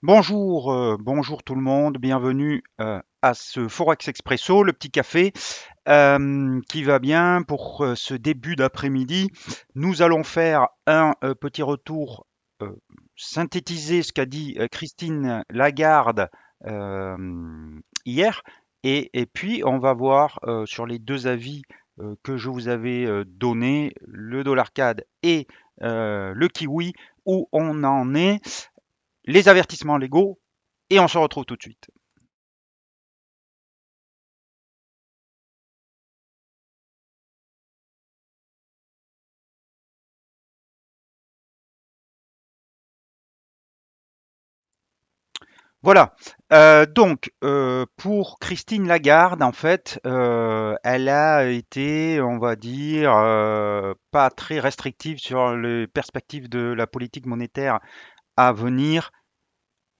Bonjour tout le monde, bienvenue à ce Forex Expresso, le petit café qui va bien pour ce début d'après-midi. Nous allons faire un petit retour, euh, synthétiser ce qu'a dit Christine Lagarde hier, et puis on va voir sur les deux avis que je vous avais donnés, le dollar CAD et le kiwi, où on en est, les avertissements légaux, et on se retrouve tout de suite. Voilà. Pour Christine Lagarde, en fait, elle a été, on va dire, pas très restrictive sur les perspectives de la politique monétaire à venir.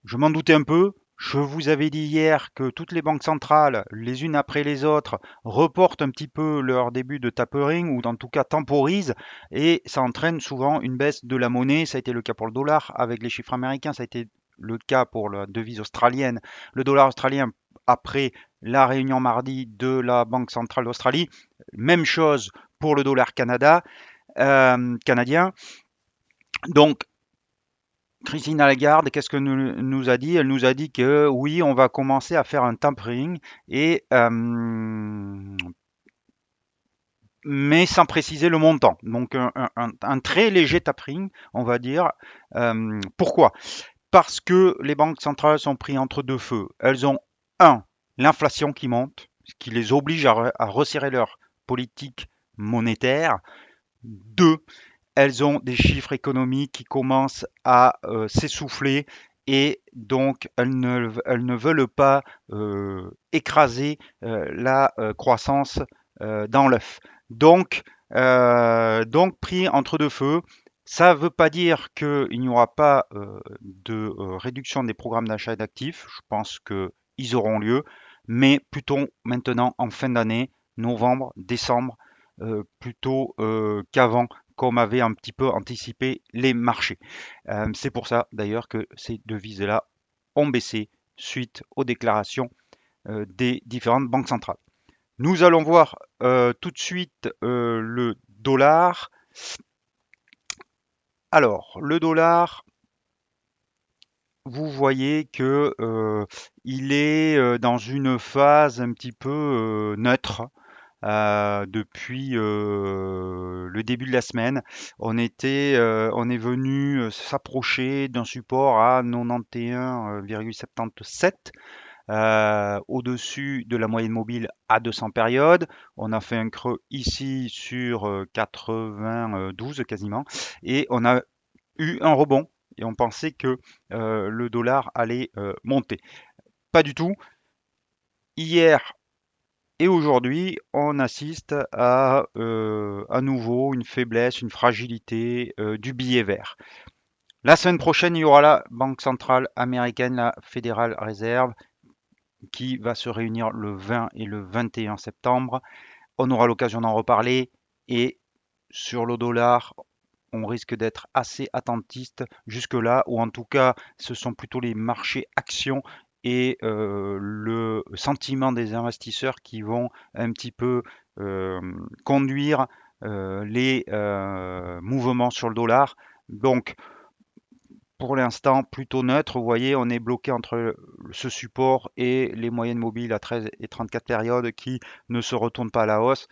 Je m'en doutais un peu. Je vous avais dit hier que toutes les banques centrales, les unes après les autres, reportent un petit peu leur début de tapering ou en tout cas temporisent, et ça entraîne souvent une baisse de la monnaie. Ça a été le cas pour le dollar avec les chiffres américains, ça a été le cas pour la devise australienne, le dollar australien après la réunion mardi de la Banque centrale d'Australie. Même chose pour le dollar canadien. Donc Christine Lagarde, qu'est-ce que nous a dit? Elle nous a dit que oui, on va commencer à faire un tapering, et mais sans préciser le montant. Donc un très léger tapering, on va dire. Pourquoi? Parce que les banques centrales sont prises entre deux feux. Elles ont un, l'inflation qui monte, ce qui les oblige à resserrer leur politique monétaire. Deux, elles ont des chiffres économiques qui commencent à s'essouffler, et donc elles ne veulent pas écraser la croissance dans l'œuf. Donc pris entre deux feux, ça ne veut pas dire qu'il n'y aura pas de réduction des programmes d'achat d'actifs. Je pense qu'ils auront lieu, mais plutôt maintenant en fin d'année, novembre, décembre, plutôt qu'avant, comme avaient un petit peu anticipé les marchés. C'est pour ça d'ailleurs que ces devises-là ont baissé suite aux déclarations des différentes banques centrales. Nous allons voir tout de suite le dollar. Alors, le dollar, vous voyez que il est dans une phase un petit peu neutre. Depuis le début de la semaine. On est venu s'approcher d'un support à 91,77, au-dessus de la moyenne mobile à 200 périodes. On a fait un creux ici sur 92 quasiment, et on a eu un rebond. Et on pensait que le dollar allait monter. Pas du tout. Hier, et aujourd'hui, on assiste à nouveau une faiblesse, une fragilité du billet vert. La semaine prochaine, il y aura la Banque centrale américaine, la Federal Reserve, qui va se réunir le 20 et le 21 septembre. On aura l'occasion d'en reparler, et sur le dollar, on risque d'être assez attentiste jusque-là, ou en tout cas, ce sont plutôt les marchés actions et le sentiment des investisseurs qui vont un petit peu euh, conduire les mouvements sur le dollar. Donc, pour l'instant, plutôt neutre. Vous voyez, on est bloqué entre ce support et les moyennes mobiles à 13 et 34 périodes qui ne se retournent pas à la hausse.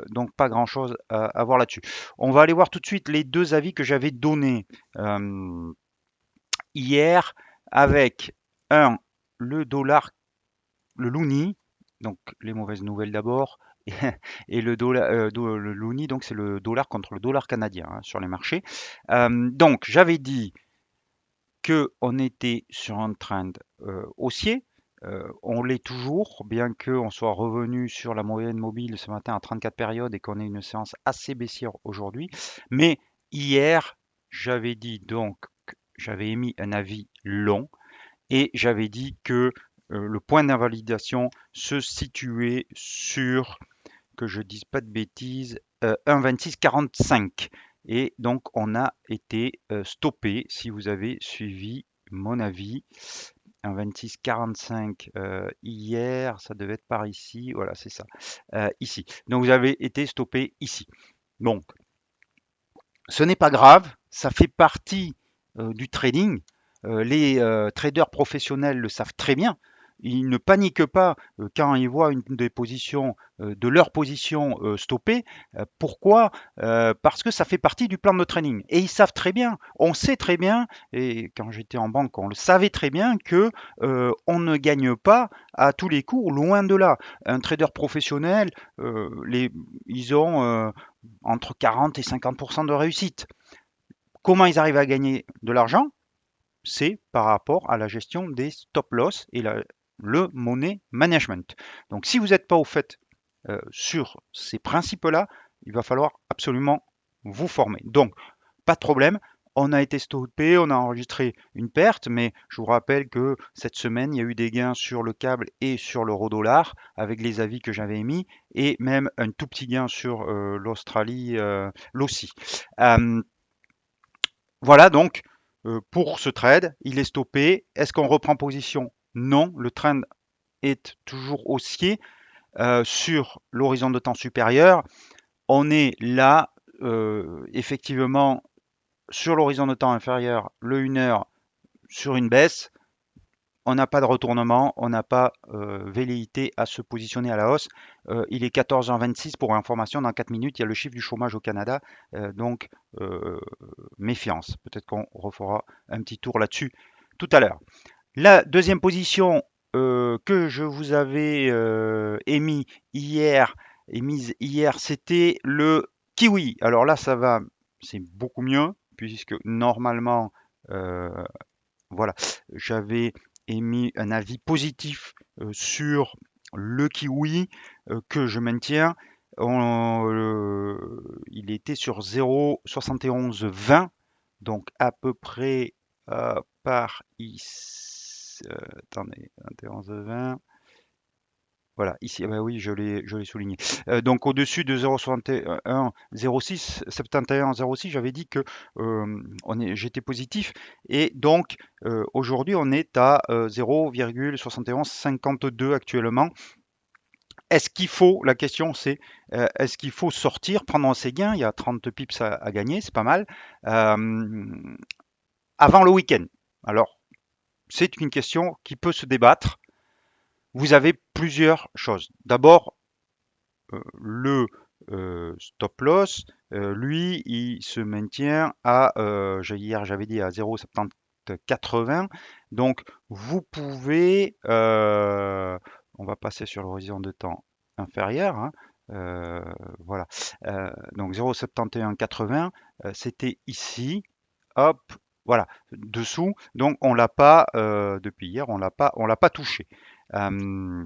Donc, pas grand-chose à voir là-dessus. On va aller voir tout de suite les deux avis que j'avais donnés hier, avec un, le dollar, le loonie, donc les mauvaises nouvelles d'abord, et le dollar, le loonie, donc c'est le dollar contre le dollar canadien, hein, sur les marchés. Donc, j'avais dit qu'on était sur un trend haussier. On l'est toujours, bien qu'on soit revenu sur la moyenne mobile ce matin à 34 périodes et qu'on ait une séance assez baissière aujourd'hui. Mais hier, j'avais dit donc, j'avais émis un avis long, et j'avais dit que le point d'invalidation se situait sur, que je dise pas de bêtises, 1,2645. Et donc, on a été stoppé, si vous avez suivi mon avis. Un 26,45 hier, ça devait être par ici. Voilà, c'est ça. Ici. Donc vous avez été stoppé ici. Donc, ce n'est pas grave, ça fait partie du trading. Les traders professionnels le savent très bien. Ils ne paniquent pas quand ils voient une des positions de leur position stoppée. Pourquoi? Parce que ça fait partie du plan de trading. Et ils savent très bien, on sait très bien, et quand j'étais en banque, on le savait très bien que on ne gagne pas à tous les coups, loin de là. Un trader professionnel, ils ont entre 40 et 50% de réussite. Comment ils arrivent à gagner de l'argent? C'est par rapport à la gestion des stop loss et le money management. Donc si vous n'êtes pas au fait sur ces principes-là, il va falloir absolument vous former. Donc, pas de problème. On a été stoppé, on a enregistré une perte, mais je vous rappelle que cette semaine, il y a eu des gains sur le câble et sur l'euro-dollar avec les avis que j'avais émis et même un tout petit gain sur l'Australie, l'AUSSI. Euh, voilà donc pour ce trade, il est stoppé. Est-ce qu'on reprend position? Non, le trend est toujours haussier sur l'horizon de temps supérieur. On est là, effectivement, sur l'horizon de temps inférieur, le 1 heure sur une baisse. On n'a pas de retournement, on n'a pas velléité à se positionner à la hausse. Il est 14h26 pour information, dans 4 minutes, il y a le chiffre du chômage au Canada, donc méfiance. Peut-être qu'on refera un petit tour là-dessus tout à l'heure. La deuxième position que je vous avais émise hier, c'était le kiwi. Alors là, ça va, c'est beaucoup mieux, puisque normalement, euh, voilà, j'avais émis un avis positif sur le kiwi que je maintiens. Il était sur 0,7120, donc à peu près par ici. Attendez, 21,20. Voilà, ici, ah bah oui, je l'ai souligné. Donc au-dessus de 0,61, 0,6, 71, 0,6, j'avais dit que j'étais positif. Et donc aujourd'hui, on est à 0,7152 actuellement. Est-ce qu'il faut, la question c'est, est-ce qu'il faut sortir, prendre ses gains? Il y a 30 pips à gagner, c'est pas mal. euh, Avant le week-end. Alors, c'est une question qui peut se débattre. Vous avez plusieurs choses. D'abord, le stop loss, lui, il se maintient à, hier j'avais dit à 0,7080. Donc, vous pouvez, on va passer sur l'horizon de temps inférieur, hein, euh, voilà. Donc 0,7180, c'était ici, hop, voilà, dessous. Donc on l'a pas depuis hier, on l'a pas touché. Euh,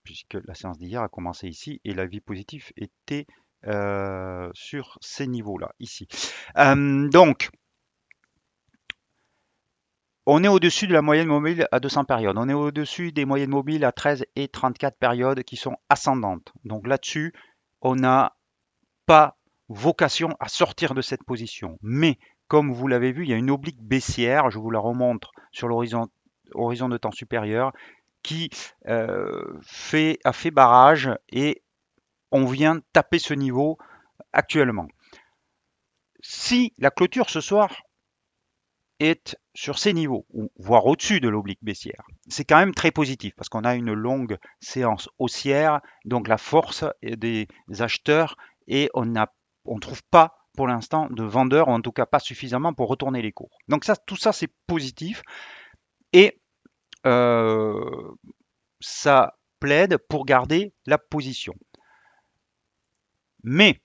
Puisque la séance d'hier a commencé ici et l'avis positif était sur ces niveaux-là, ici. Donc, on est au-dessus de la moyenne mobile à 200 périodes. On est au-dessus des moyennes mobiles à 13 et 34 périodes qui sont ascendantes. Donc là-dessus, on n'a pas vocation à sortir de cette position. Mais, comme vous l'avez vu, il y a une oblique baissière, je vous la remontre sur l'horizon de temps supérieur, qui a fait barrage et on vient taper ce niveau actuellement. Si la clôture ce soir est sur ces niveaux, ou voire au-dessus de l'oblique baissière, c'est quand même très positif parce qu'on a une longue séance haussière, donc la force des acheteurs, et on ne trouve pas pour l'instant de vendeurs, ou en tout cas pas suffisamment pour retourner les cours. Donc ça, tout ça c'est positif, et euh, ça plaide pour garder la position. Mais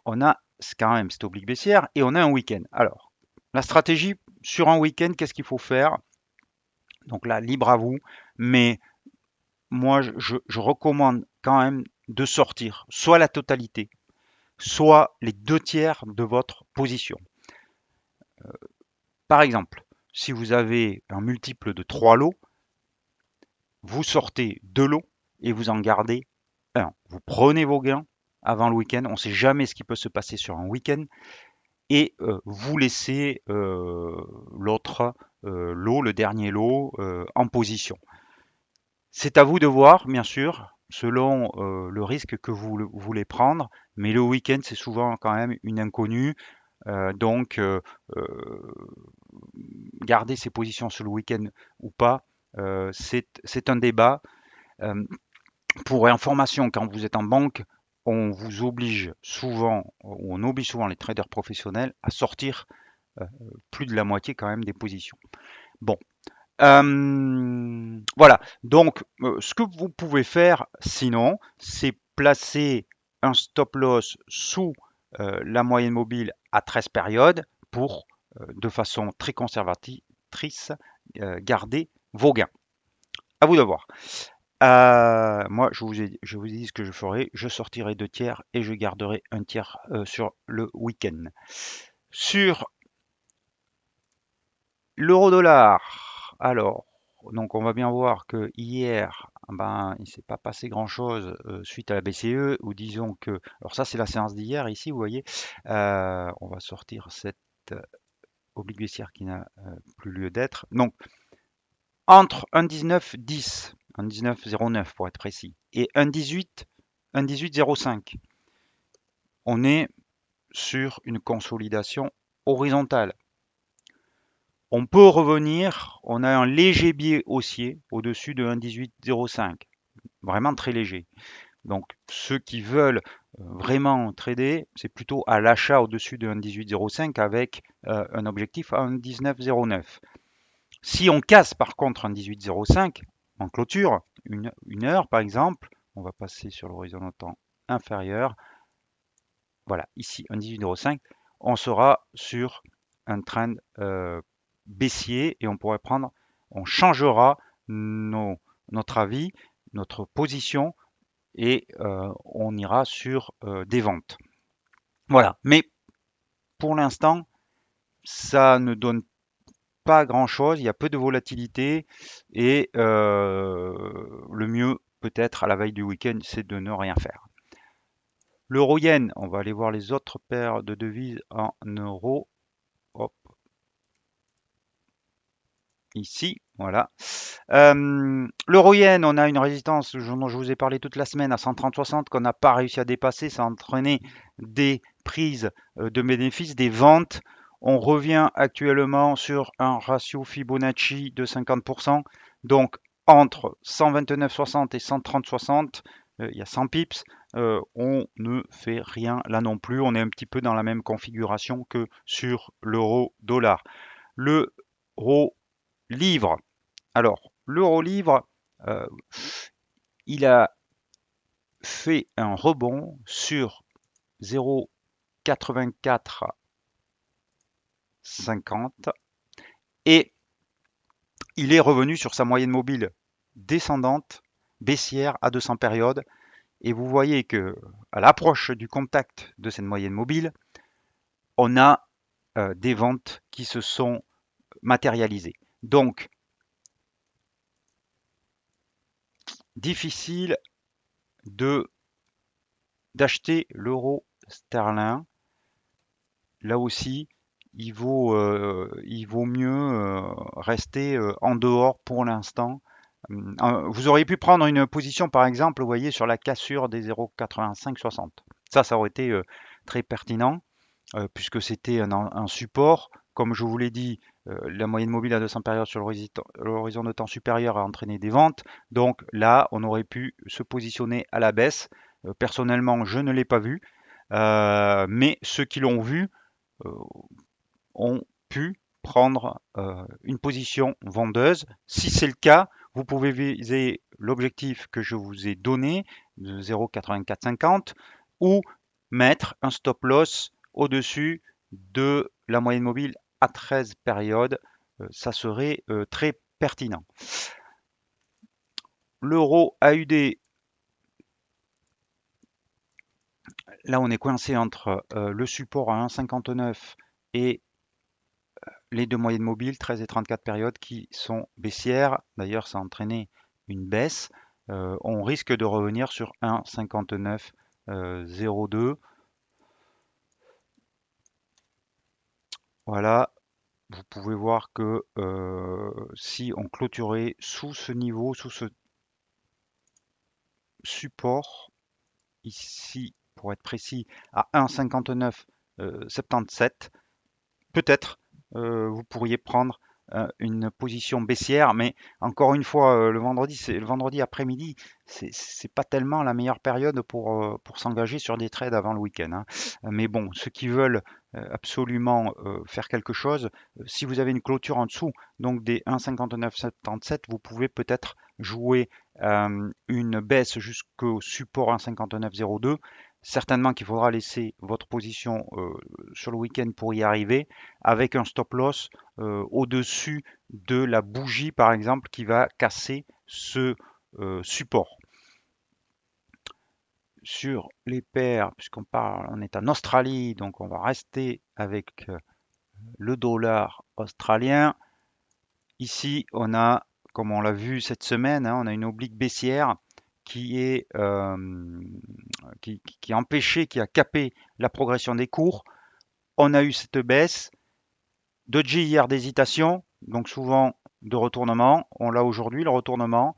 on a quand même cette oblique baissière et on a un week-end. Alors, la stratégie sur un week-end, qu'est-ce qu'il faut faire? Donc là, libre à vous, mais moi, je recommande quand même de sortir soit la totalité, soit les 2 tiers de votre position. Par exemple, si vous avez un multiple de 3 lots, vous sortez 2 lots et vous en gardez un. Vous prenez vos gains avant le week-end. On ne sait jamais ce qui peut se passer sur un week-end. Et vous laissez l'autre lot, le dernier lot en position. C'est à vous de voir, bien sûr, selon le risque que vous voulez prendre, mais le week-end, c'est souvent quand même une inconnue. Donc, garder ses positions sur le week-end ou pas, c'est un débat. Euh, pour information, quand vous êtes en banque, on vous oblige souvent, on oblige souvent les traders professionnels à sortir plus de la moitié quand même des positions. Bon, voilà. Donc, ce que vous pouvez faire, sinon, c'est placer un stop loss sous la moyenne mobile à 13 périodes pour, de façon très conservatrice, garder vos gains. À vous de voir. Moi, je vous ai dit ce que je ferai. Je sortirai 2 tiers et je garderai un tiers sur le week-end. Sur l'euro-dollar, alors, donc on va bien voir que hier, ben, il ne s'est pas passé grand-chose suite à la BCE, ou disons que, alors ça c'est la séance d'hier ici, vous voyez, on va sortir cette oblique baissière qui n'a plus lieu d'être. Donc, entre 1,1910, 1,1909 pour être précis, et 1,18, 1,1805, on est sur une consolidation horizontale. On peut revenir, on a un léger biais haussier au-dessus de 1,1805, vraiment très léger. Donc ceux qui veulent vraiment trader, c'est plutôt à l'achat au-dessus de 1,1805 avec un objectif à 1,1909. Si on casse par contre 1,1805 en clôture, une heure par exemple, on va passer sur l'horizon de temps inférieur. Voilà, ici 1,1805, on sera sur un trend baissier et on changera notre avis, notre position et on ira sur des ventes. Voilà, mais pour l'instant, ça ne donne pas grand-chose, il y a peu de volatilité et le mieux peut-être à la veille du week-end, c'est de ne rien faire. L'euro-yen, on va aller voir les autres paires de devises en euros. Hop, ici, voilà. L'euro-yen, on a une résistance dont je vous ai parlé toute la semaine à 130,60 qu'on n'a pas réussi à dépasser. Ça a entraîné des prises de bénéfices, des ventes. On revient actuellement sur un ratio Fibonacci de 50%. Donc, entre 129,60 et 130,60, il y a 100 pips. On ne fait rien là non plus. On est un petit peu dans la même configuration que sur l'euro-dollar. L'euro livre. Alors, l'euro-livre, euh, il a fait un rebond sur 0,8450 et il est revenu sur sa moyenne mobile descendante, baissière à 200 périodes. Et vous voyez que à l'approche du contact de cette moyenne mobile, on a des ventes qui se sont matérialisées. Donc, difficile d'acheter l'euro sterling. Là aussi, il vaut mieux rester en dehors pour l'instant. Vous auriez pu prendre une position, par exemple, vous voyez, sur la cassure des 0,8560. Ça aurait été très pertinent, puisque c'était un support. Comme je vous l'ai dit, la moyenne mobile à 200 périodes sur l'horizon de temps supérieur a entraîné des ventes. Donc là, on aurait pu se positionner à la baisse. Personnellement, je ne l'ai pas vu. Mais ceux qui l'ont vu euh, ont pu prendre une position vendeuse. Si c'est le cas, vous pouvez viser l'objectif que je vous ai donné de 0,8450 ou mettre un stop loss au-dessus de la moyenne mobile à 13 périodes. Ça serait très pertinent. L'euro AUD, là on est coincé entre le support à 1,59 et les deux moyennes mobiles, 13 et 34 périodes, qui sont baissières. D'ailleurs, ça a entraîné une baisse. On risque de revenir sur 1,5902. Voilà. vous pouvez voir que si on clôturait sous ce niveau, sous ce support, ici, pour être précis, à 1,5977, peut-être vous pourriez prendre une position baissière, mais encore une fois, le vendredi après-midi, c'est pas tellement la meilleure période pour s'engager sur des trades avant le week-end, hein. Mais bon, ceux qui veulent absolument faire quelque chose, si vous avez une clôture en dessous, donc des 1,5977, vous pouvez peut-être jouer une baisse jusqu'au support 1,5902. Certainement qu'il faudra laisser votre position sur le week-end pour y arriver, avec un stop loss au-dessus de la bougie, par exemple, qui va casser ce support. Sur les paires, puisqu'on parle, on est en Australie, donc on va rester avec le dollar australien. Ici, on a, comme on l'a vu cette semaine, hein, on a une oblique baissière qui est qui a empêché, qui a capé la progression des cours. On a eu cette baisse. Doji hier d'hésitation, donc souvent de retournement. On l'a aujourd'hui, le retournement.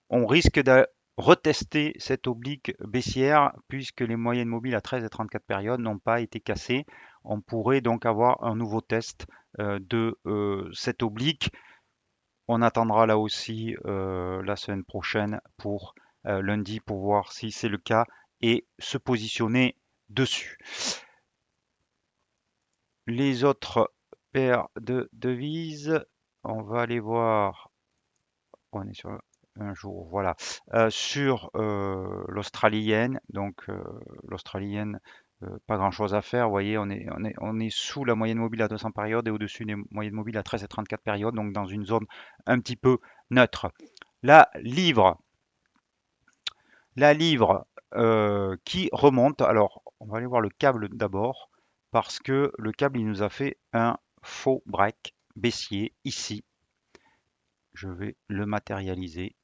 On risque de retester cette oblique baissière puisque les moyennes mobiles à 13 et 34 périodes n'ont pas été cassées. On pourrait donc avoir un nouveau test de cette oblique. On attendra là aussi la semaine prochaine pour lundi pour voir si c'est le cas et se positionner dessus. Les autres paires de devises, on va aller voir. On est sur un jour, voilà. Sur l'australienne, donc l'australienne, pas grand-chose à faire. Vous voyez, on est sous la moyenne mobile à 200 périodes et au-dessus des moyennes mobiles à 13 et 34 périodes, donc dans une zone un petit peu neutre. La livre, la livre qui remonte. Alors, on va aller voir le câble d'abord parce que le câble, il nous a fait un faux break baissier ici. Je vais le matérialiser.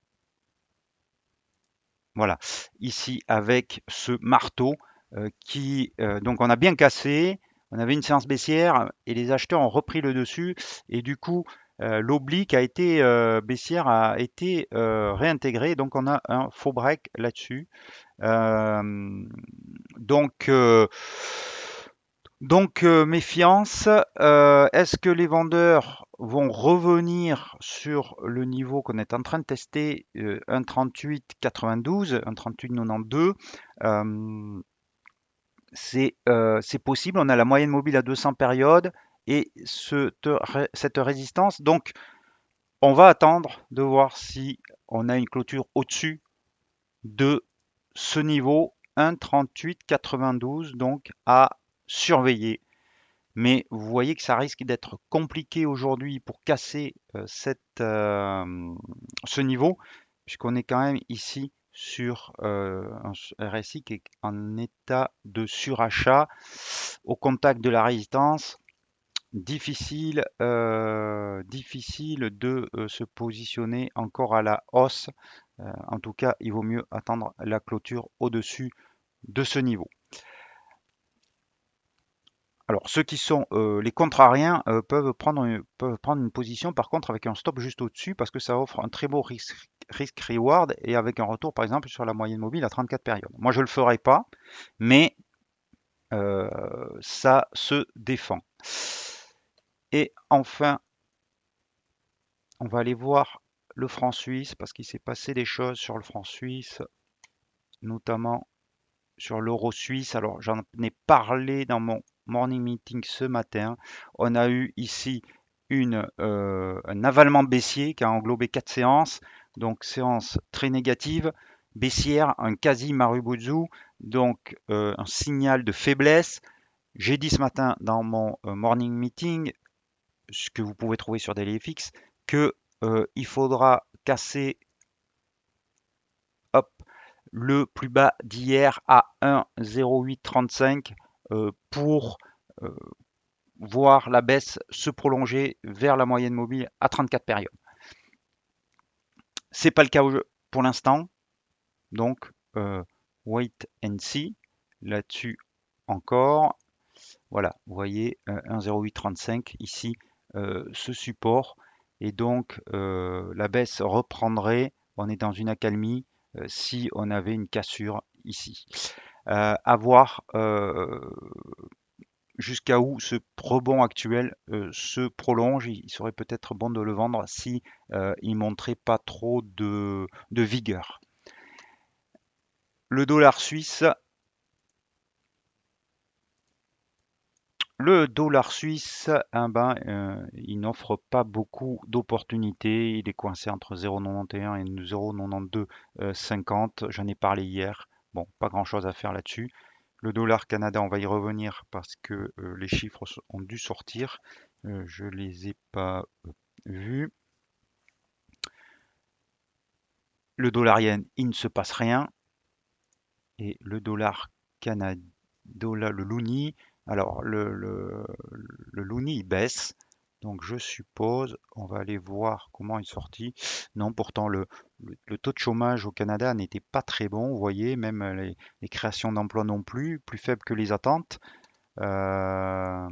Voilà, ici avec ce marteau donc on a bien cassé, on avait une séance baissière et les acheteurs ont repris le dessus et du coup l'oblique a été baissière a été réintégrée, donc on a un faux break là-dessus. Euh, donc euh, méfiance. Est-ce que les vendeurs vont revenir sur le niveau qu'on est en train de tester, 1,3892, 1,3892? C'est possible. On a la moyenne mobile à 200 périodes et cette résistance. Donc, on va attendre de voir si on a une clôture au-dessus de ce niveau 1,3892, donc à surveiller. Mais vous voyez que ça risque d'être compliqué aujourd'hui pour casser ce niveau, puisqu'on est quand même ici sur un RSI qui est en état de surachat au contact de la résistance. Difficile, difficile de se positionner encore à la hausse. En tout cas, il vaut mieux attendre la clôture au-dessus de ce niveau. Alors, ceux qui sont les contrariens peuvent prendre une position, par contre, avec un stop juste au-dessus, parce que ça offre un très beau risk-reward et avec un retour, par exemple, sur la moyenne mobile à 34 périodes. Moi, je ne le ferai pas, mais ça se défend. Et enfin, on va aller voir le franc suisse, parce qu'il s'est passé des choses sur le franc suisse, notamment sur l'euro suisse. Alors, j'en ai parlé dans mon morning meeting ce matin. On a eu ici un avalement baissier qui a englobé 4 séances. Donc, séance très négative, baissière, un quasi Marubozu, donc un signal de faiblesse. J'ai dit ce matin dans mon morning meeting, ce que vous pouvez trouver sur DailyFX, que il faudra casser, hop, le plus bas d'hier à 1,0835 pour voir la baisse se prolonger vers la moyenne mobile à 34 périodes. C'est pas le cas pour l'instant, donc wait and see là-dessus encore. Voilà, vous voyez 1,0835 ici ce support et donc la baisse reprendrait. On est dans une accalmie si on avait une cassure ici. À voir jusqu'à où ce rebond actuel se prolonge. Il serait peut-être bon de le vendre si il montrait pas trop de vigueur. Le dollar suisse, ah ben, il n'offre pas beaucoup d'opportunités. Il est coincé entre 0,91 et 0,9250. J'en ai parlé hier. Bon, pas grand-chose à faire là-dessus. Le dollar Canada, on va y revenir parce que les chiffres ont dû sortir. Je les ai pas vus. Le dollar yen, il ne se passe rien. Et le dollar canadien, le loonie, alors le loonie il baisse. Donc je suppose, on va aller voir comment il est sorti. Non, pourtant le taux de chômage au Canada n'était pas très bon. Vous voyez, même les créations d'emplois non plus faibles que les attentes. Euh,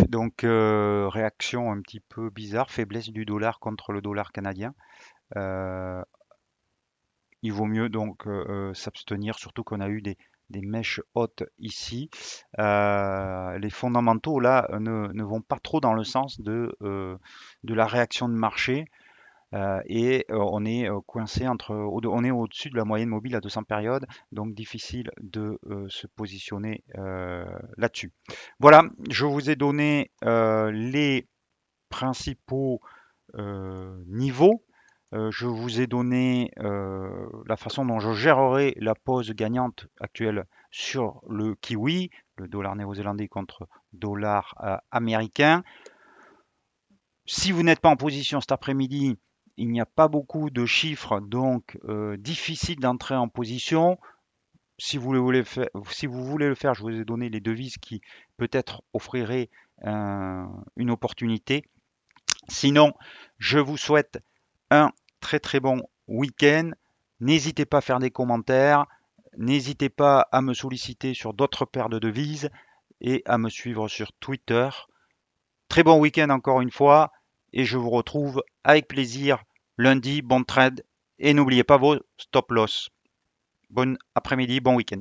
Donc réaction un petit peu bizarre, faiblesse du dollar contre le dollar canadien. Euh, il vaut mieux donc s'abstenir, surtout qu'on a eu des mèches hautes ici. Les fondamentaux là ne vont pas trop dans le sens de la réaction de marché. Et on est coincé on est au-dessus de la moyenne mobile à 200 périodes, donc difficile de se positionner là-dessus. Voilà, je vous ai donné les principaux niveaux. Je vous ai donné la façon dont je gérerai la pause gagnante actuelle sur le kiwi, le dollar néo-zélandais contre dollar américain. Si vous n'êtes pas en position cet après-midi, il n'y a pas beaucoup de chiffres, donc difficile d'entrer en position. Si vous voulez le faire, je vous ai donné les devises qui peut-être offriraient une opportunité. Sinon, je vous souhaite un très très bon week-end. N'hésitez pas à faire des commentaires. N'hésitez pas à me solliciter sur d'autres paires de devises et à me suivre sur Twitter. Très bon week-end encore une fois et je vous retrouve avec plaisir lundi. Bon trade et n'oubliez pas vos stop loss. Bon après-midi, bon week-end.